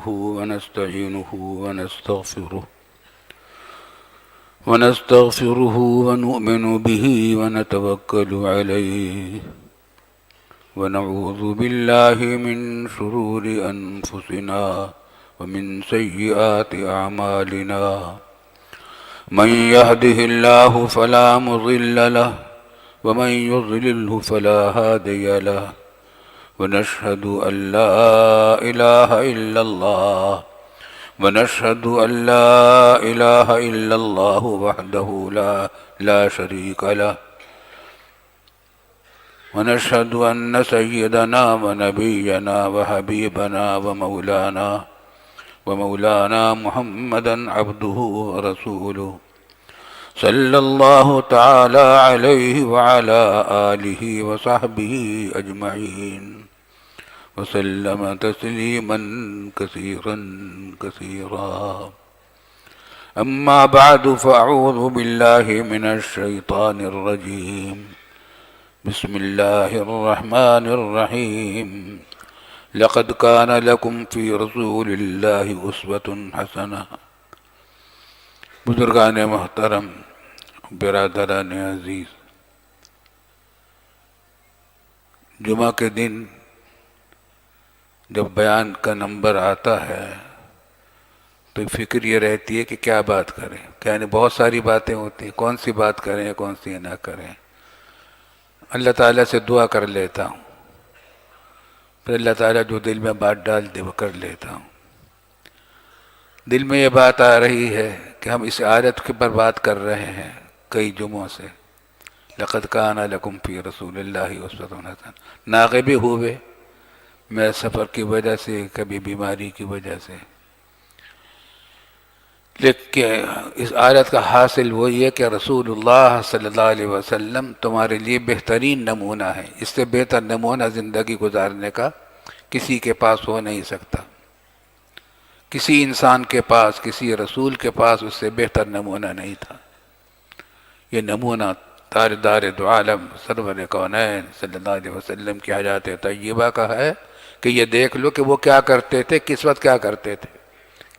ونستعينه ونستغفره ونؤمن به ونتوكل عليه ونعوذ بالله من شرور أنفسنا ومن سيئات أعمالنا من يهده الله فلا مضل له ومن يضلله فلا هادي له ونشهد أن لا إله إلا الله ونشهد أن لا إله إلا الله وحده لا شريك له ونشهد أن سيدنا ونبينا وحبيبنا ومولانا محمدا عبده ورسوله صلى الله تعالى عليه وعلى آله وصحبه أجمعين وسلم تسليما كثيرا كثيرا أما بعد فأعوذ بالله من الشيطان الرجيم بسم الله الرحمن الرحيم لقد كان لكم في رسول الله أسوة حسنة بزرگان محترم، برادران عزیز، جمعہ کے دن جب بیان کا نمبر آتا ہے تو فکر یہ رہتی ہے کہ کیا بات کریں، یعنی بہت ساری باتیں ہوتی ہیں، کون سی بات کریں کون سی نہ کریں۔ اللہ تعالیٰ سے دعا کر لیتا ہوں، پھر اللہ تعالیٰ جو دل میں بات ڈال دے وہ کر لیتا ہوں۔ دل میں یہ بات آ رہی ہے کہ ہم اس آیت کے پر بات کر رہے ہیں کئی جمعوں سے، لقد کان لکم فی رسول اللہ اسوۃ حسنہ۔ ناغے بھی ہوئے، میں سفر کی وجہ سے، کبھی بیماری کی وجہ سے، لیکن اس آیت کا حاصل وہی ہے کہ رسول اللہ صلی اللہ علیہ وسلم تمہارے لیے بہترین نمونہ ہے۔ اس سے بہتر نمونہ زندگی گزارنے کا کسی کے پاس ہو نہیں سکتا، کسی انسان کے پاس، کسی رسول کے پاس اس سے بہتر نمونہ نہیں تھا۔ یہ نمونہ تاجدار دو عالم سرور کونین صلی اللہ علیہ وسلم کی حیات طیبہ کا ہے کہ یہ دیکھ لو کہ وہ کیا کرتے تھے، کس وقت کیا کرتے تھے،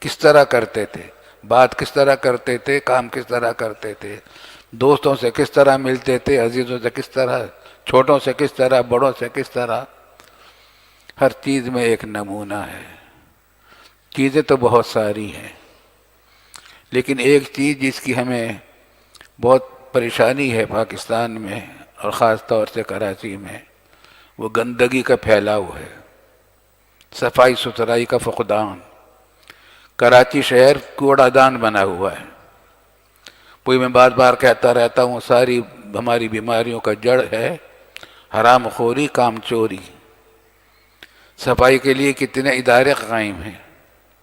کس طرح کرتے تھے، بات کس طرح کرتے تھے، کام کس طرح کرتے تھے، دوستوں سے کس طرح ملتے تھے، عزیزوں سے کس طرح، چھوٹوں سے کس طرح، بڑوں سے کس طرح۔ ہر چیز میں ایک نمونہ ہے۔ چیزیں تو بہت ساری ہیں، لیکن ایک چیز جس کی ہمیں بہت پریشانی ہے پاکستان میں اور خاص طور سے کراچی میں، وہ گندگی کا پھیلاؤ ہے، صفائی ستھرائی کا فقدان۔ کراچی شہر کوڑا دان بنا ہوا ہے۔ وہی میں بار بار کہتا رہتا ہوں، ساری ہماری بیماریوں کا جڑ ہے حرام خوری، کام چوری۔ صفائی کے لیے کتنے ادارے قائم ہیں،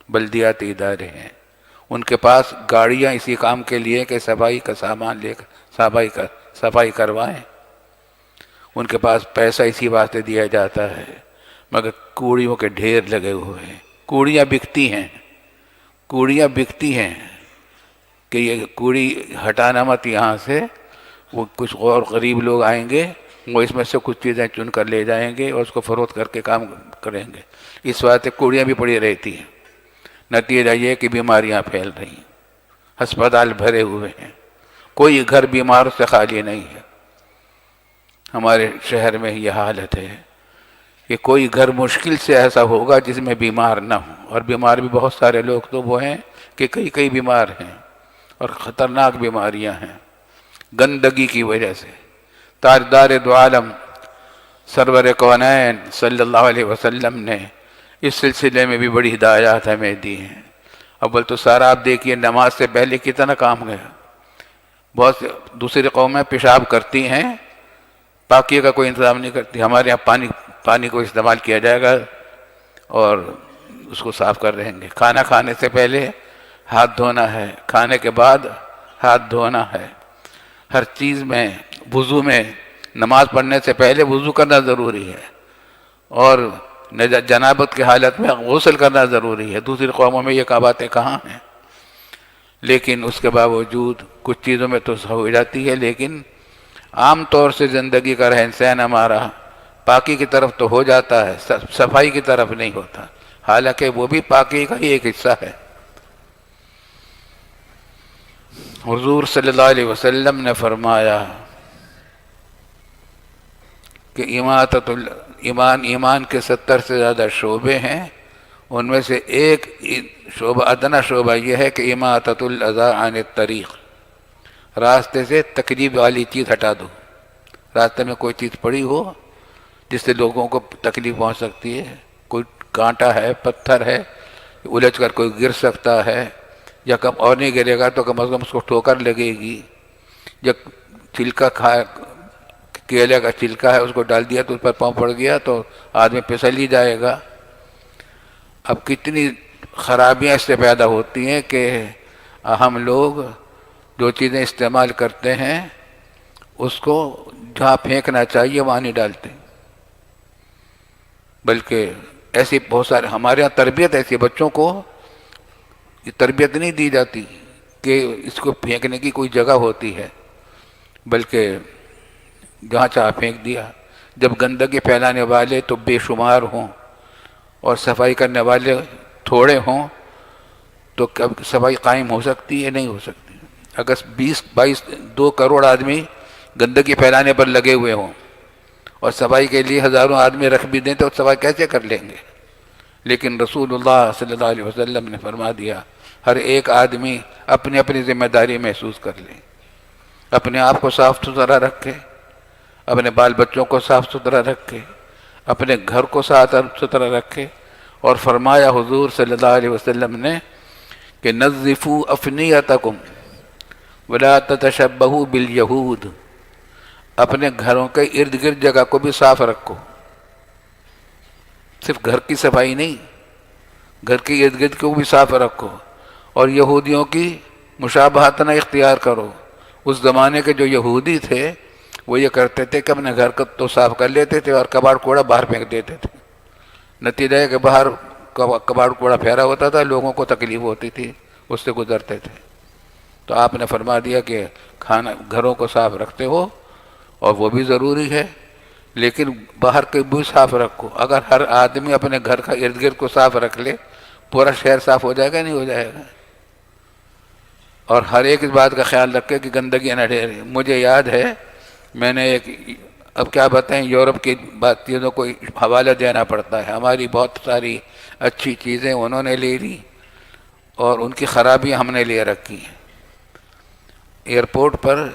بلدیاتی ادارے ہیں، ان کے پاس گاڑیاں اسی کام کے لیے کہ صفائی کا سامان لے کر صفائی کروائیں، ان کے پاس پیسہ اسی واسطے دیا جاتا ہے، مگر کوڑیوں کے ڈھیر لگے ہوئے ہیں۔ کوڑیاں بکتی ہیں کہ یہ کوڑی ہٹانا مت یہاں سے، وہ کچھ غور غریب لوگ آئیں گے، وہ اس میں سے کچھ چیزیں چن کر لے جائیں گے اور اس کو فروخت کر کے کام کریں گے۔ اس واسطے کوڑیاں بھی پڑی رہتی ہیں، نتیجہ یہ کہ بیماریاں پھیل رہی ہیں، ہسپتال بھرے ہوئے ہیں، کوئی گھر بیماروں سے خالی نہیں ہے۔ ہمارے شہر میں یہ حالت ہے کہ کوئی گھر مشکل سے ایسا ہوگا جس میں بیمار نہ ہوں، اور بیمار بھی بہت سارے لوگ تو وہ ہیں کہ کئی بیمار ہیں اور خطرناک بیماریاں ہیں گندگی کی وجہ سے۔ تاجدار دو عالم سرور کونین صلی اللہ علیہ وسلم نے اس سلسلے میں بھی بڑی ہدایات ہمیں دی ہیں۔ اول تو سارا آپ دیکھیے نماز سے پہلے کتنا کام گیا۔ بہت سے دوسری قومیں پیشاب کرتی ہیں، پاکی کا کوئی انتظام نہیں کرتی۔ ہمارے یہاں پانی کو استعمال کیا جائے گا اور اس کو صاف کر رہیں گے۔ کھانا کھانے سے پہلے ہاتھ دھونا ہے، کھانے کے بعد ہاتھ دھونا ہے۔ ہر چیز میں، وضو میں، نماز پڑھنے سے پہلے وضو کرنا ضروری ہے، اور جنابت کی حالت میں غسل کرنا ضروری ہے۔ دوسری قوموں میں یہ باتیں کہاں ہیں؟ لیکن اس کے باوجود کچھ چیزوں میں تو ہو جاتی ہے، لیکن عام طور سے زندگی کا رہن سہن ہمارا پاکی کی طرف تو ہو جاتا ہے، صفائی کی طرف نہیں ہوتا۔ حالانکہ وہ بھی پاکی کا ہی ایک حصہ ہے۔ حضور صلی اللہ علیہ وسلم نے فرمایا کہ ایمان کے 70 سے زیادہ شعبے ہیں، ان میں سے ایک شعبہ، ادنا شعبہ یہ ہے کہ اماطۃ الاذی عن الطریق، راستے سے تکلیف والی چیز ہٹا دو۔ راستے میں کوئی چیز پڑی ہو جس سے لوگوں کو تکلیف پہنچ سکتی ہے، کوئی کانٹا ہے، پتھر ہے، الجھ کر کوئی گر سکتا ہے، یا کم اور نہیں گرے گا تو کم از کم اس کو ٹھوکر لگے گی، یا چھلکا کیلے کا چھلکا ہے اس کو ڈال دیا تو اس پر پاؤں پڑ گیا تو آدمی پھسل ہی جائے گا۔ اب کتنی خرابیاں اس سے پیدا ہوتی ہیں کہ ہم لوگ جو چیزیں استعمال کرتے ہیں اس کو جہاں پھینکنا چاہیے وہاں نہیں ڈالتے، بلکہ ایسی بہت سارے ہمارے یہاں تربیت ایسی، بچوں کو یہ تربیت نہیں دی جاتی کہ اس کو پھینکنے کی کوئی جگہ ہوتی ہے، بلکہ جہاں چاہ پھینک دیا۔ جب گندگی پھیلانے والے تو بے شمار ہوں اور صفائی کرنے والے تھوڑے ہوں تو کب صفائی قائم ہو سکتی ہے؟ نہیں ہو سکتی۔ اگر 2 کروڑ آدمی گندگی پھیلانے پر لگے ہوئے ہوں اور صفائی کے لیے ہزاروں آدمی رکھ بھی دیں تو صفائی کیسے کر لیں گے؟ لیکن رسول اللہ صلی اللہ علیہ وسلم نے فرما دیا ہر ایک آدمی اپنی اپنی ذمہ داری محسوس کر لے، اپنے آپ کو صاف ستھرا رکھے، اپنے بال بچوں کو صاف ستھرا رکھے، اپنے گھر کو صاف ستھرا رکھے۔ اور فرمایا حضور صلی اللہ علیہ وسلم نے کہ نظفوا افنیتکم ولا تتشبہوا بالیہود، اپنے گھروں کے ارد گرد جگہ کو بھی صاف رکھو، صرف گھر کی صفائی نہیں، گھر کے ارد گرد کو بھی صاف رکھو، اور یہودیوں کی مشابہت نہ اختیار کرو۔ اس زمانے کے جو یہودی تھے وہ یہ کرتے تھے کہ اپنے گھر کو تو صاف کر لیتے تھے اور کباڑ کوڑا باہر پھینک دیتے تھے، نتیجہ ہے کہ باہر کباڑ کوڑا پھیلا ہوتا تھا، لوگوں کو تکلیف ہوتی تھی، اس سے گزرتے تھے۔ تو آپ نے فرما دیا کہ گھروں کو صاف رکھتے ہو اور وہ بھی ضروری ہے، لیکن باہر کے بھی صاف رکھو۔ اگر ہر آدمی اپنے گھر کا ارد گرد کو صاف رکھ لے پورا شہر صاف ہو جائے گا؟ نہیں ہو جائے گا۔ اور ہر ایک اس بات کا خیال رکھے کہ گندگی نہ ڈھیرے۔ مجھے یاد ہے میں نے اب کیا بتائیں، یورپ کی چیزوں کو حوالہ دینا پڑتا ہے، ہماری بہت ساری اچھی چیزیں انہوں نے لے لی اور ان کی خرابیاں ہم نے لے رکھی ہیں۔ ایئرپورٹ پر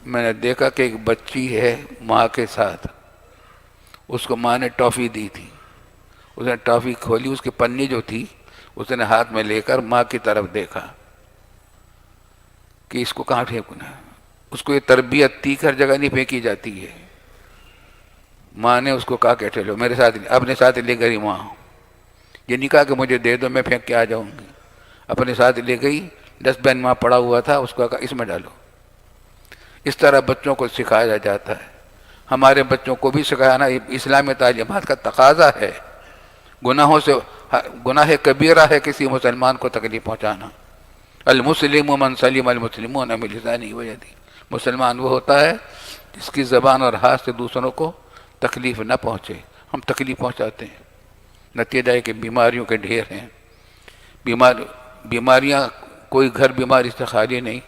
میں نے دیکھا کہ ایک بچی ہے ماں کے ساتھ، اس کو ماں نے ٹافی دی تھی، اس نے ٹافی کھولی، اس کی پنی جو تھی اس نے ہاتھ میں لے کر ماں کی طرف دیکھا کہ اس کو کہاں پھینکنا ہے۔ اس کو یہ تربیت تھی کہ ہر جگہ نہیں پھینکی جاتی ہے۔ ماں نے اس کو کہا کہ چلو میرے ساتھ، اپنے ساتھ لے گئی ماں، یہ نہیں کہا کہ مجھے دے دو میں پھینک کے آ جاؤں گی، اپنے ساتھ لے گئی، ڈسٹ بین وہاں پڑا ہوا تھا، اس کو کہا اس میں ڈالو۔ اس طرح بچوں کو سکھایا جاتا ہے، ہمارے بچوں کو بھی سکھانا اسلامی تعلیمات کا تقاضا ہے۔ گناہوں سے، گناہ کبیرہ ہے کسی مسلمان کو تکلیف پہنچانا۔ المسلم من سلم المسلمون من لسانہ ویدہ، مسلمان وہ ہوتا ہے جس کی زبان اور ہاتھ سے دوسروں کو تکلیف نہ پہنچے۔ ہم تکلیف پہنچاتے ہیں، نتیجہ ہے کہ بیماریوں کے ڈھیر ہیں، بیماریاں، کوئی گھر بیماری سے خالی نہیں۔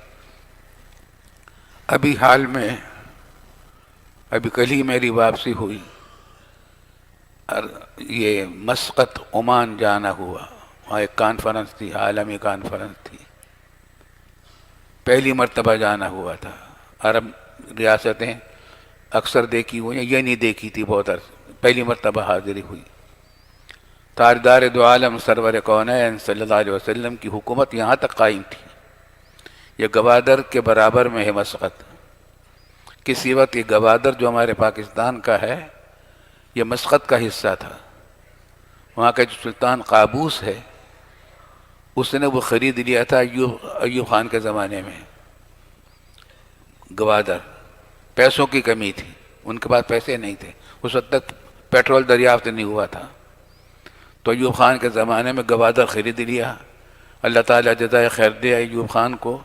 ابھی حال میں، ابھی کل ہی میری واپسی ہوئی، یہ مسقط عمان جانا ہوا، وہاں ایک کانفرنس تھی، عالمی کانفرنس تھی، پہلی مرتبہ جانا ہوا تھا۔ عرب ریاستیں اکثر دیکھی ہوئی ہیں، یہ نہیں دیکھی تھی بہت عرصہ، پہلی مرتبہ حاضری ہوئی۔ تاجدار دو عالم سرور کونین صلی اللہ علیہ وسلم کی حکومت یہاں تک قائم تھی، یہ گوادر کے برابر میں ہے مسقط۔ کسی وقت یہ گوادر جو ہمارے پاکستان کا ہے یہ مسقط کا حصہ تھا۔ وہاں کا جو سلطان قابوس ہے اس نے وہ خرید لیا تھا ایوب خان کے زمانے میں گوادر۔ پیسوں کی کمی تھی، ان کے پاس پیسے نہیں تھے، اس وقت تک پیٹرول دریافت نہیں ہوا تھا، تو ایوب خان کے زمانے میں گوادر خرید لیا۔ اللہ تعالیٰ جزائے خیر دے ایوب خان کو،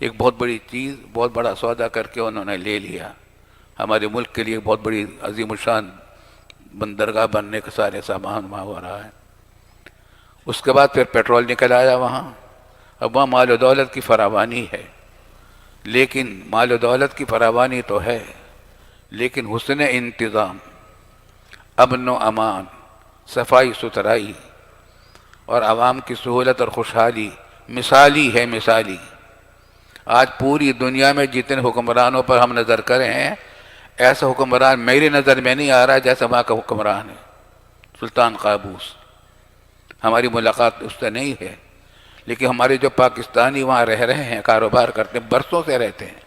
ایک بہت بڑی چیز، بہت بڑا سودا کر کے انہوں نے لے لیا۔ ہمارے ملک کے لیے بہت بڑی عظیم الشان بندرگاہ بننے کے سارے سامان وہاں ہو رہا ہے۔ اس کے بعد پھر پیٹرول نکل آیا وہاں. اب وہاں مال و دولت کی فراوانی ہے، لیکن مال و دولت کی فراوانی تو ہے، لیکن حسن انتظام، امن و امان، صفائی ستھرائی اور عوام کی سہولت اور خوشحالی مثالی ہے، مثالی. آج پوری دنیا میں جتنے حکمرانوں پر ہم نظر کریں ہیں، ایسا حکمران میری نظر میں نہیں آ رہا جیسا وہاں کا حکمران ہے سلطان قابوس. ہماری ملاقات اس سے نہیں ہے، لیکن ہمارے جو پاکستانی وہاں رہ رہے ہیں، کاروبار کرتے ہیں، برسوں سے رہتے ہیں،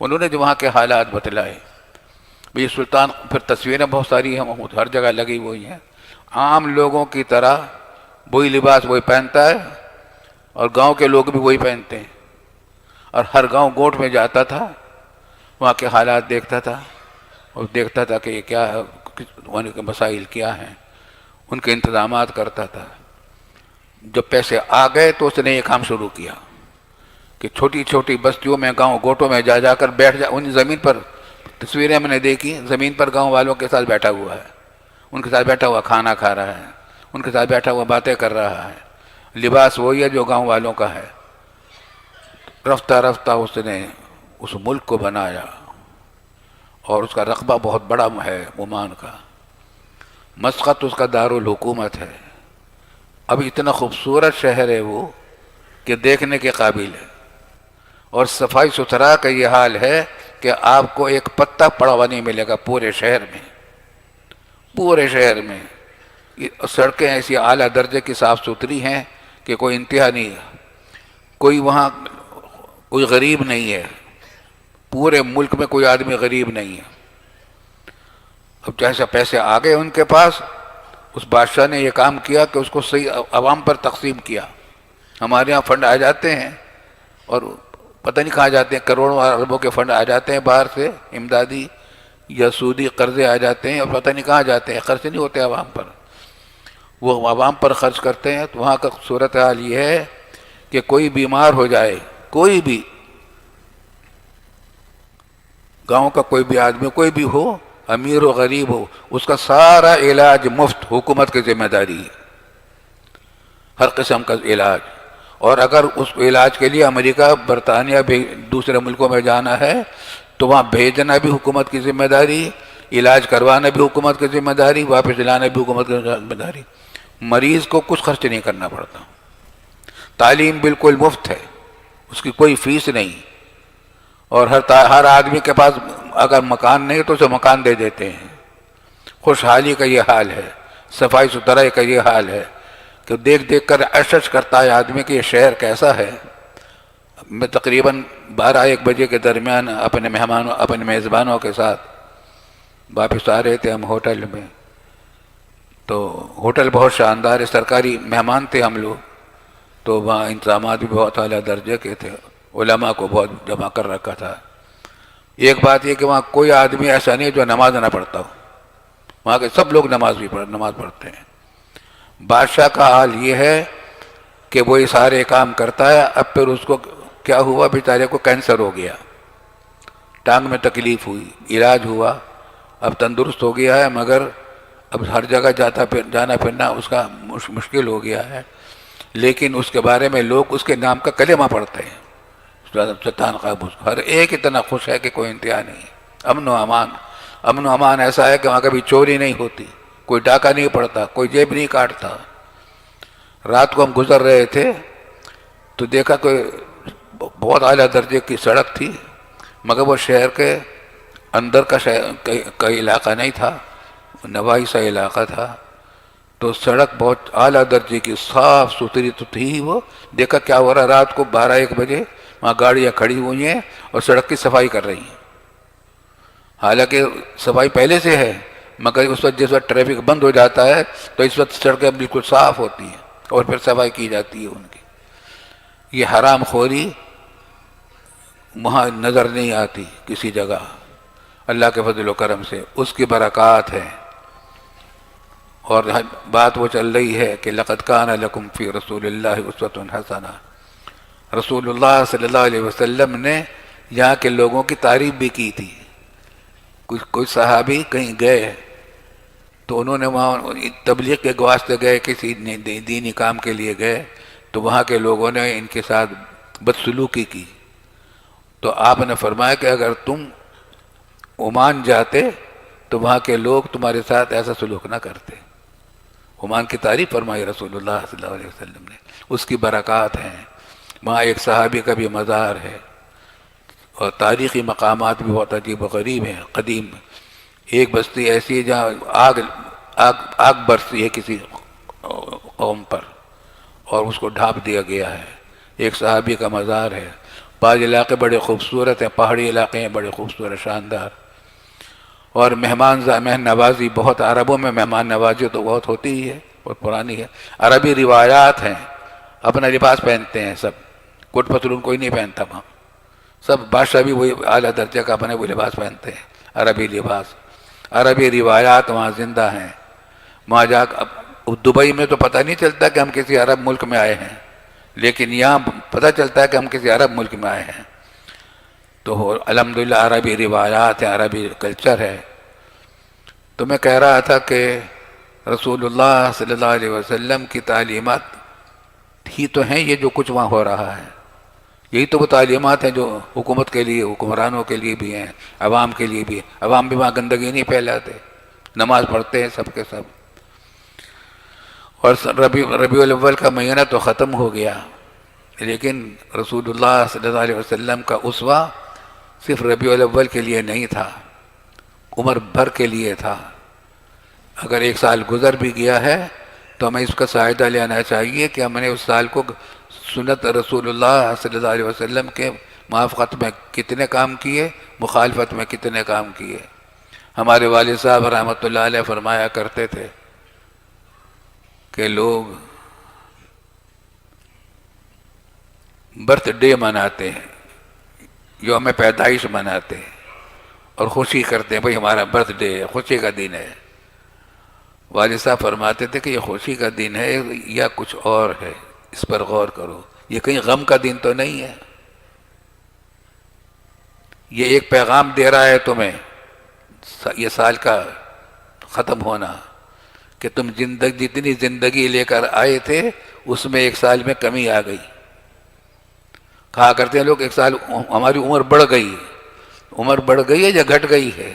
انہوں نے جو وہاں کے حالات بتلائے. یہ سلطان، پھر تصویریں بہت ساری ہیں ہر جگہ لگی ہوئی ہیں. عام لوگوں کی طرح وہی لباس وہی پہنتا ہے، اور گاؤں کے لوگ بھی وہی پہنتے ہیں، اور ہر گاؤں گوٹھ میں جاتا تھا، وہاں کے حالات دیکھتا تھا، اور دیکھتا تھا کہ یہ کیا ہے، وہاں کے مسائل کیا ہیں، ان کے انتظامات کرتا تھا. جب پیسے آ گئے تو اس نے یہ کام شروع کیا کہ چھوٹی چھوٹی بستیوں میں، گاؤں گوٹوں میں جا جا کر بیٹھ جا. ان زمین پر تصویریں میں نے دیکھی، زمین پر گاؤں والوں کے ساتھ بیٹھا ہوا ہے، ان کے ساتھ بیٹھا ہوا کھانا کھا رہا ہے، ان کے ساتھ بیٹھا ہوا باتیں کر رہا ہے. لباس وہی ہے جو گاؤں والوں کا ہے. رفتہ رفتہ اس نے اس ملک کو بنایا، اور اس کا رقبہ بہت بڑا ہے عمان کا. مسقط اس کا دارالحکومت ہے. اب اتنا خوبصورت شہر ہے وہ کہ دیکھنے کے قابل ہے، اور صفائی ستھرا کا یہ حال ہے کہ آپ کو ایک پتہ پڑا ہوا نہیں ملے گا پورے شہر میں. پورے شہر میں سڑکیں ایسی اعلیٰ درجے کی صاف ستھری ہیں کہ کوئی انتہا نہیں ہے. کوئی وہاں کوئی غریب نہیں ہے، پورے ملک میں کوئی آدمی غریب نہیں ہے. اب جیسے پیسے آ گئے ان کے پاس، اس بادشاہ نے یہ کام کیا کہ اس کو صحیح عوام پر تقسیم کیا. ہمارے ہاں فنڈ آ جاتے ہیں، اور پتہ نہیں کہاں جاتے ہیں، کروڑوں اربوں کے فنڈ آ جاتے ہیں باہر سے، امدادی یا سودی قرضے آ جاتے ہیں، اور پتہ نہیں کہاں جاتے ہیں، خرچ نہیں ہوتے عوام پر. وہ عوام پر خرچ کرتے ہیں. تو وہاں کا صورتحال یہ ہے کہ کوئی بیمار ہو جائے، کوئی بھی گاؤں کا کوئی بھی آدمی کوئی بھی ہو، امیر و غریب ہو، اس کا سارا علاج مفت، حکومت کی ذمہ داری ہے، ہر قسم کا علاج. اور اگر اس علاج کے لیے امریکہ، برطانیہ، دوسرے ملکوں میں جانا ہے تو وہاں بھیجنا بھی حکومت کی ذمہ داری، علاج کروانا بھی حکومت کی ذمہ داری، واپس لانا بھی حکومت کی ذمہ داری. مریض کو کچھ خرچ نہیں کرنا پڑتا. تعلیم بالکل مفت ہے، اس کی کوئی فیس نہیں. اور ہر آدمی کے پاس اگر مکان نہیں تو اسے مکان دے دیتے ہیں. خوشحالی کا یہ حال ہے، صفائی ستھرائی کا یہ حال ہے کہ دیکھ دیکھ کر اشش کرتا ہے آدمی کہ یہ شہر کیسا ہے. میں تقریباً 12-1 بجے کے درمیان اپنے میزبانوں کے ساتھ واپس آ رہے تھے ہم ہوٹل میں. تو ہوٹل بہت شاندار ہے، سرکاری مہمان تھے ہم لوگ، تو وہاں انتظامات بھی بہت اعلیٰ درجے کے تھے، علماء کو بہت جمع کر رکھا تھا. ایک بات یہ کہ وہاں کوئی آدمی ایسا نہیں جو نماز نہ پڑھتا ہو، وہاں کے سب لوگ نماز پڑھتے ہیں. بادشاہ کا حال یہ ہے کہ وہ یہ سارے کام کرتا ہے. اب پھر اس کو کیا ہوا، بیچارے کو کینسر ہو گیا، ٹانگ میں تکلیف ہوئی، علاج ہوا، اب تندرست ہو گیا ہے، مگر اب ہر جگہ جانا پھرنا اس کا مشکل ہو گیا ہے. لیکن اس کے بارے میں لوگ اس کے نام کا کلمہ پڑھتے ہیں، سلطان قابوس. ہر ایک اتنا خوش ہے کہ کوئی انتہا نہیں ہے. امن و امان، امن و امان ایسا ہے کہ وہاں کبھی چوری نہیں ہوتی، کوئی ڈاکہ نہیں پڑتا، کوئی جیب نہیں کاٹتا. رات کو ہم گزر رہے تھے تو دیکھا کوئی بہت اعلیٰ درجے کی سڑک تھی، مگر وہ شہر کے اندر کا علاقہ نہیں تھا، نواحی سا علاقہ تھا. تو سڑک بہت اعلیٰ درجے کی صاف ستھری تو تھی. وہ دیکھا کیا ہو رہا، رات کو 12-1 بجے وہاں گاڑیاں کھڑی ہوئی ہیں اور سڑک کی صفائی کر رہی ہیں. حالانکہ صفائی پہلے سے ہے، مگر اس وقت جس وقت ٹریفک بند ہو جاتا ہے تو اس وقت سڑکیں بالکل صاف ہوتی ہیں اور پھر صفائی کی جاتی ہے ان کی. یہ حرام خوری وہاں نظر نہیں آتی کسی جگہ، اللہ کے فضل و کرم سے اس کی برکات ہے. اور بات وہ چل رہی ہے کہ لقد کان لکم فی رسول اللہ اسوۃ حسنہ. رسول اللہ صلی اللہ علیہ وسلم نے یہاں کے لوگوں کی تعریف بھی کی تھی. کوئی صحابی کہیں گئے تو انہوں نے وہاں تبلیغ کے واسطے گئے، کسی دینی کام کے لیے گئے، تو وہاں کے لوگوں نے ان کے ساتھ بدسلوکی کی۔ تو آپ نے فرمایا کہ اگر تم عمان جاتے تو وہاں کے لوگ تمہارے ساتھ ایسا سلوک نہ کرتے۔ عمان کی تعریف فرمائی رسول اللہ صلی اللہ علیہ وسلم نے، اس کی برکات ہیں، وہاں ایک صحابی کا بھی مزار ہے، اور تاریخی مقامات بھی بہت عجیب و غریب ہیں، قدیم۔ ایک بستی ایسی ہے جہاں آگ برسی ہے کسی قوم پر، اور اس کو ڈھانپ دیا گیا ہے، ایک صحابی کا مزار ہے۔ بعض علاقے بڑے خوبصورت ہیں، پہاڑی علاقے ہیں بڑے خوبصورت شاندار، اور مہمان نوازی بہت، عربوں میں مہمان نوازی تو بہت ہوتی ہی ہے، بہت پرانی ہے۔ عربی روایات ہیں، اپنا لباس پہنتے ہیں سب، کوٹ پتلون کوئی نہیں پہنتا وہاں، سب بادشاہ بھی وہی اعلیٰ درجے کا اپنے وہ لباس پہنتے ہیں، عربی لباس۔ عربی روایات وہاں زندہ ہیں۔ وہاں جا دبئی میں تو پتہ نہیں چلتا کہ ہم کسی عرب ملک میں آئے ہیں، لیکن یہاں پتہ چلتا ہے کہ ہم کسی عرب ملک میں آئے ہیں۔ تو الحمدللہ عربی روایات ہیں، عربی کلچر ہے۔ تو میں کہہ رہا تھا کہ رسول اللہ صلی اللہ علیہ وسلم کی تعلیمات ہی تو ہیں یہ جو کچھ وہاں ہو رہا ہے، یہی تو وہ تعلیمات ہیں جو حکومت کے لیے، حکمرانوں کے لیے بھی ہیں، عوام کے لیے بھی۔ عوام بھی وہاں گندگی نہیں پھیلاتے، نماز پڑھتے ہیں سب کے سب۔ اور ربیع الاول کا مہینہ تو ختم ہو گیا، لیکن رسول اللہ صلی اللہ علیہ وسلم کا اسوہ صرف ربیع الاول کے لیے نہیں تھا، عمر بھر کے لیے تھا۔ اگر ایک سال گزر بھی گیا ہے تو ہمیں اس کا فائدہ لینا چاہیے کہ ہم نے اس سال کو سنت رسول اللہ صلی اللہ علیہ وسلم کے موافقت میں کتنے کام کیے، مخالفت میں کتنے کام کیے۔ ہمارے والد صاحب رحمۃ اللہ علیہ فرمایا کرتے تھے کہ لوگ برتھ ڈے مناتے ہیں، یوم پیدائش مناتے ہیں اور خوشی کرتے ہیں، بھئی ہمارا برتھ ڈے ہے، خوشی کا دن ہے۔ والد صاحب فرماتے تھے کہ یہ خوشی کا دن ہے یا کچھ اور ہے، اس پر غور کرو، یہ کہیں غم کا دن تو نہیں ہے۔ یہ ایک پیغام دے رہا ہے تمہیں، یہ سال کا ختم ہونا، کہ تم جتنی زندگی لے کر آئے تھے اس میں ایک سال میں کمی آ گئی۔ کہا کرتے ہیں لوگ ایک سال ہماری عمر بڑھ گئی، عمر بڑھ گئی ہے یا گھٹ گئی ہے؟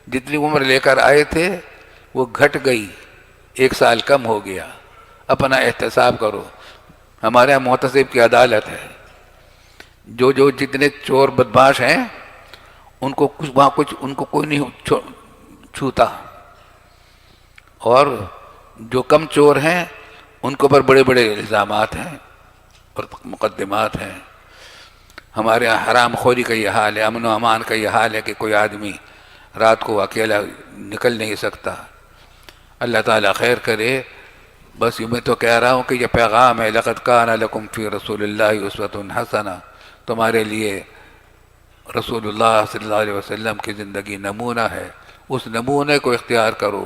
جتنی عمر لے کر آئے تھے وہ گھٹ گئی، ایک سال کم ہو گیا۔ اپنا احتساب کرو۔ ہمارے یہاں محتسب کی عدالت ہے، جو جتنے چور بدماش ہیں ان کو کوئی نہیں چھوتا، اور جو کم چور ہیں ان کے اوپر بڑے بڑے الزامات ہیں اور مقدمات ہیں۔ ہمارے یہاں حرام خوری کا یہ حال ہے، امن و امان کا یہ حال ہے کہ کوئی آدمی رات کو اکیلا نکل نہیں سکتا۔ اللہ تعالیٰ خیر کرے۔ بس میں تو کہہ رہا ہوں کہ یہ پیغام ہے، لقد کان لکم فی رسول اللہ اسوۃ حسنہ، تمہارے لیے رسول اللہ صلی اللہ علیہ وسلم کی زندگی نمونہ ہے، اس نمونے کو اختیار کرو۔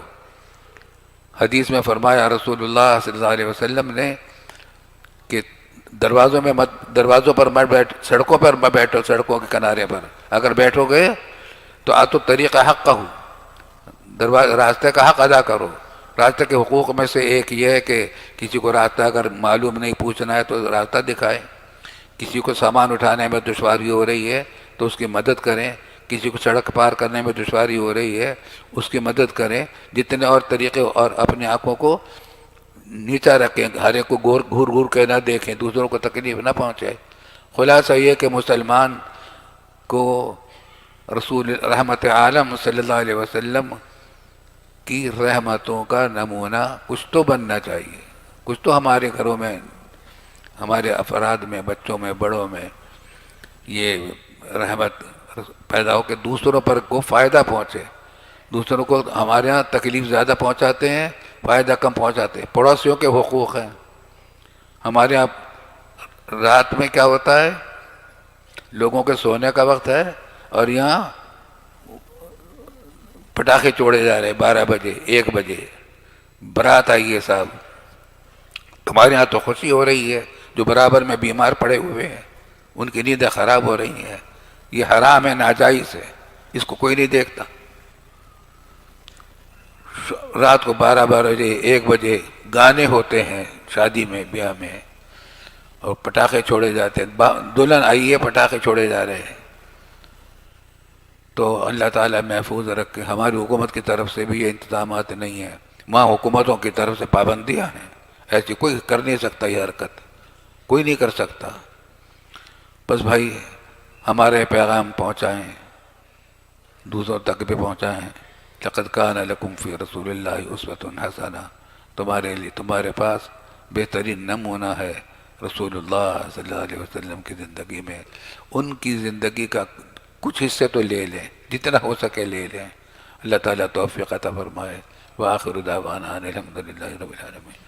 حدیث میں فرمایا رسول اللہ صلی اللہ علیہ وسلم نے کہ دروازوں پر مت بیٹھ، سڑکوں پر مت بیٹھو، سڑکوں کے کنارے پر اگر بیٹھو گے تو آتو طریق حق ہو، راستے کا حق ادا کرو۔ راستے کے حقوق میں سے ایک یہ ہے کہ کسی کو راستہ اگر معلوم نہیں پوچھنا ہے تو راستہ دکھائیں، کسی کو سامان اٹھانے میں دشواری ہو رہی ہے تو اس کی مدد کریں، کسی کو سڑک پار کرنے میں دشواری ہو رہی ہے اس کی مدد کریں، جتنے اور طریقے، اور اپنے آنکھوں کو نیچا رکھیں، ہر ایک کو گھور گھور کے نہ دیکھیں، دوسروں کو تکلیف نہ پہنچے۔ خلاصہ یہ کہ مسلمان کو رسول رحمت عالم صلی اللہ علیہ وسلم کی رحمتوں کا نمونہ کچھ تو بننا چاہیے، کچھ تو ہمارے گھروں میں، ہمارے افراد میں، بچوں میں، بڑوں میں یہ رحمت پیدا ہو کہ دوسروں پر کو فائدہ پہنچے۔ دوسروں کو ہمارے ہاں تکلیف زیادہ پہنچاتے ہیں، فائدہ کم پہنچاتے ہیں۔ پڑوسیوں کے حقوق ہیں، ہمارے ہاں رات میں کیا ہوتا ہے، لوگوں کے سونے کا وقت ہے اور یہاں پٹاخے چھوڑے جا رہے ہیں 12 بجے 1 بجے، برات آئی ہے صاحب۔ تمہارے ہاں تو خوشی ہو رہی ہے، جو برابر میں بیمار پڑے ہوئے ہیں ان کی نیندیں خراب ہو رہی ہیں۔ یہ حرام ہے، ناجائز ہے، اس کو کوئی نہیں دیکھتا۔ رات کو 12 بجے 1 بجے گانے ہوتے ہیں شادی میں بیاہ میں، اور پٹاخے چھوڑے جاتے ہیں، دلہن آئی ہے پٹاخے چھوڑے جا رہے ہیں۔ تو اللہ تعالیٰ محفوظ رکھے۔ ہماری حکومت کی طرف سے بھی یہ انتظامات نہیں ہیں، وہاں حکومتوں کی طرف سے پابندیاں ہیں، ایسی کوئی کر نہیں سکتا، یہ حرکت کوئی نہیں کر سکتا۔ بس بھائی ہمارے پیغام پہنچائیں، دوسروں تک بھی پہنچائیں۔ لقد کان لکم فی رسول اللہ اسوۃ حسنہ، تمہارے لیے تمہارے پاس بہترین نمونہ ہے رسول اللہ صلی اللہ علیہ وسلم کی زندگی میں۔ ان کی زندگی کا کچھ حصے تو لے لیں، جتنا ہو سکے لے لیں۔ اللہ تعالیٰ توفیق عطا فرمائے۔ وآخر دعوانا ان الحمد للہ رب العالمین۔